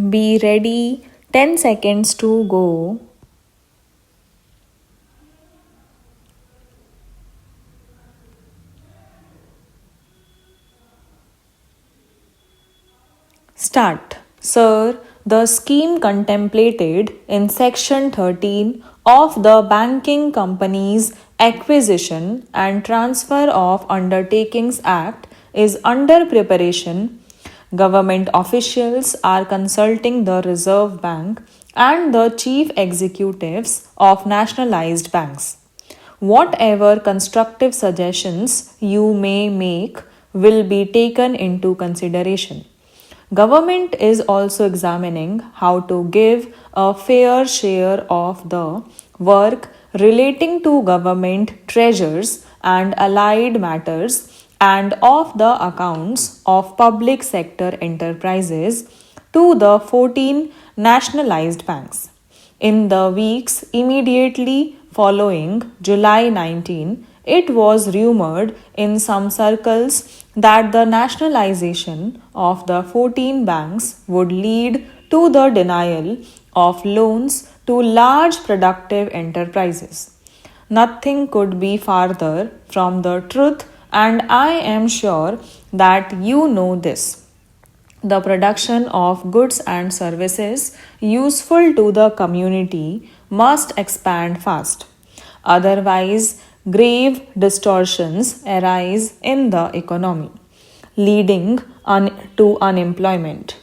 Be ready, 10 seconds to go. Start. Sir, the scheme contemplated in Section 13 of the Banking Companies Acquisition and Transfer of Undertakings Act is under preparation. Government officials are consulting the Reserve Bank and the chief executives of nationalized banks. Whatever constructive suggestions you may make will be taken into consideration. Government is also examining how to give a fair share of the work relating to government treasures and allied matters and of the accounts of public sector enterprises to the 14 nationalized banks. In the weeks immediately following July 19, it was rumored in some circles that the nationalization of the 14 banks would lead to the denial of loans to large productive enterprises. Nothing could be farther from the truth, and I am sure that you know this. The production of goods and services useful to the community must expand fast. Otherwise, grave distortions arise in the economy, leading to unemployment.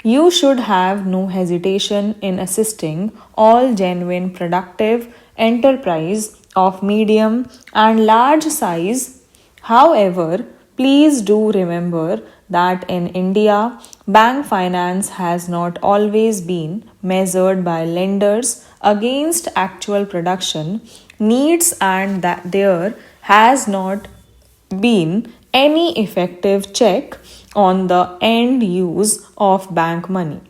You should have no hesitation in assisting all genuine productive enterprise of medium and large size. However, please do remember that in India, bank finance has not always been measured by lenders against actual production needs, and that there has not been any effective check on the end use of bank money.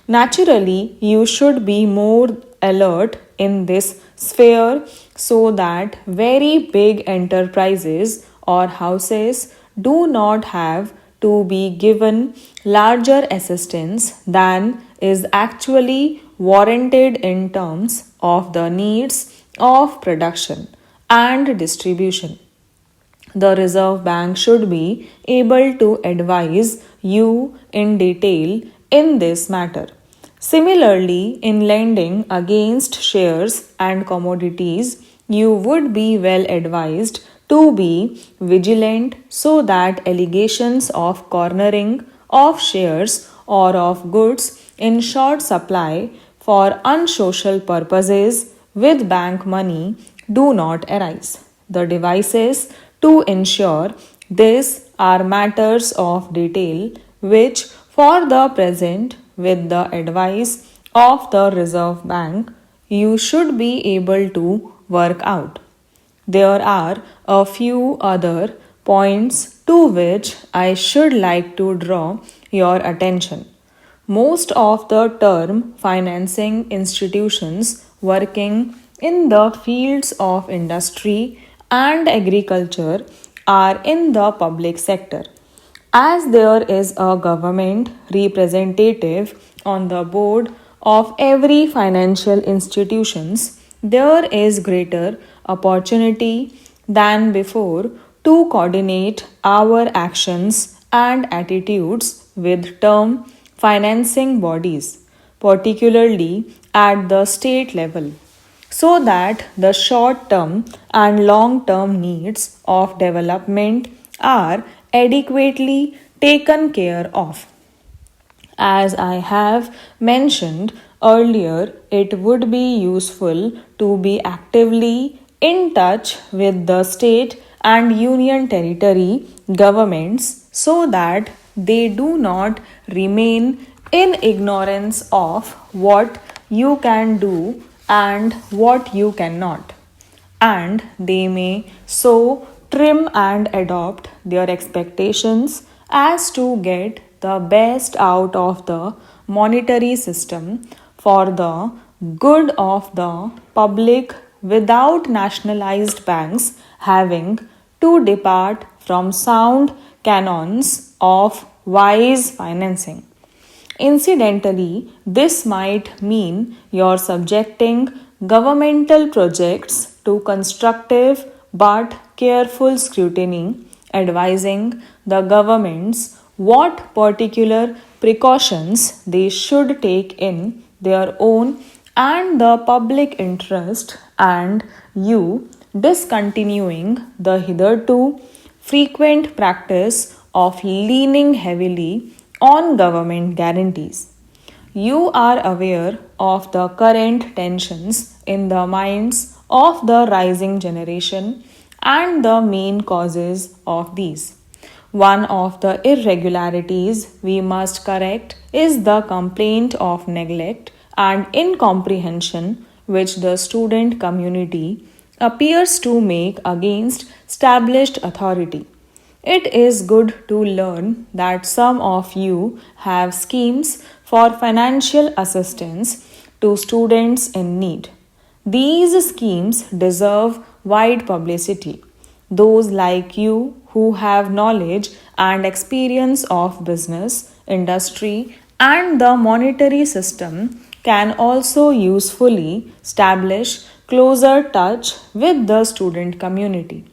Naturally, you should be more alert in this sphere so that very big enterprises or houses do not have to be given larger assistance than is actually warranted in terms of the needs of production and distribution. The Reserve Bank should be able to advise you in detail in this matter. Similarly, in lending against shares and commodities, you would be well advised to be vigilant so that allegations of cornering of shares or of goods in short supply for unsocial purposes with bank money do not arise. The devices to ensure this are matters of detail which, for the present, with the advice of the Reserve Bank, you should be able to work out. There are a few other points to which I should like to draw your attention. Most of the term financing institutions working in the fields of industry and agriculture are in the public sector. As there is a government representative on the board of every financial institutions, there is greater opportunity than before to coordinate our actions and attitudes with term financing bodies, particularly at the state level, so that the short term and long term needs of development are adequately taken care of. As I have mentioned earlier, it would be useful to be actively in touch with the state and union territory governments so that they do not remain in ignorance of what you can do and what you cannot, and they may so trim and adopt their expectations as to get the best out of the monetary system for the good of the public without nationalized banks having to depart from sound canons of wise financing. Incidentally, this might mean you're subjecting governmental projects to constructive but careful scrutiny, advising the governments what particular precautions they should take in their own and the public interest, and you discontinuing the hitherto frequent practice of leaning heavily on government guarantees. You are aware of the current tensions in the minds of the rising generation and the main causes of these. One of the irregularities we must correct is the complaint of neglect and incomprehension which the student community appears to make against established authority. It is good to learn that some of you have schemes for financial assistance to students in need. These schemes deserve wide publicity. Those like you who have knowledge and experience of business, industry, and the monetary system can also usefully establish closer touch with the student community.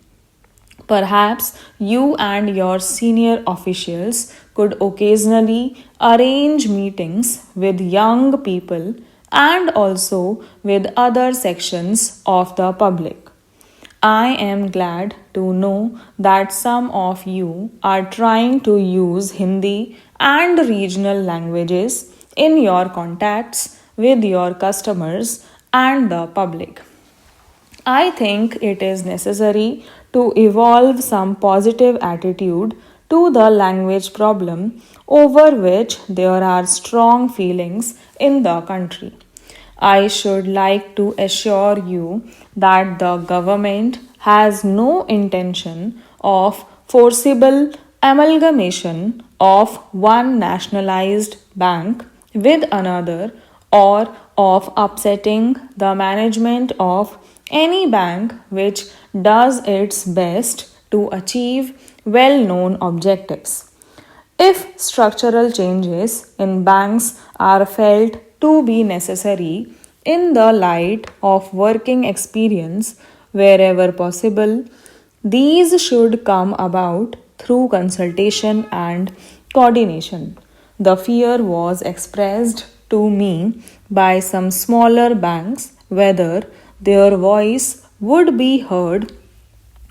Perhaps you and your senior officials could occasionally arrange meetings with young people and also with other sections of the public. I am glad to know that some of you are trying to use Hindi and regional languages in your contacts with your customers and the public. I think it is necessary to evolve some positive attitude to the language problem over which there are strong feelings in the country. I should like to assure you that the government has no intention of forcible amalgamation of one nationalized bank with another or of upsetting the management of any bank which does its best to achieve well known objectives. If structural changes in banks are felt to be necessary in the light of working experience wherever possible, these should come about through consultation and coordination. The fear was expressed to me by some smaller banks whether their voice would be heard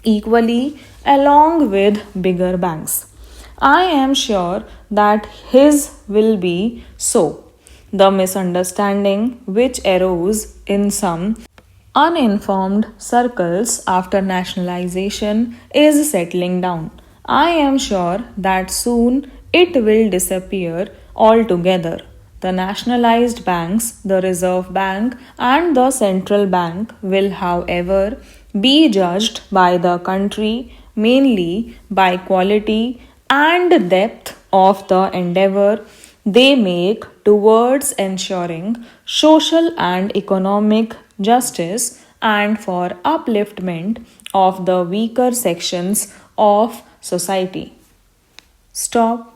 equally along with bigger banks. I am sure that his will be so. The misunderstanding which arose in some uninformed circles after nationalization is settling down. I am sure that soon it will disappear altogether. The nationalized banks, the Reserve Bank, and the Central Bank will, however, be judged by the country mainly by quality and depth of the endeavor they make towards ensuring social and economic justice and for upliftment of the weaker sections of society. Stop.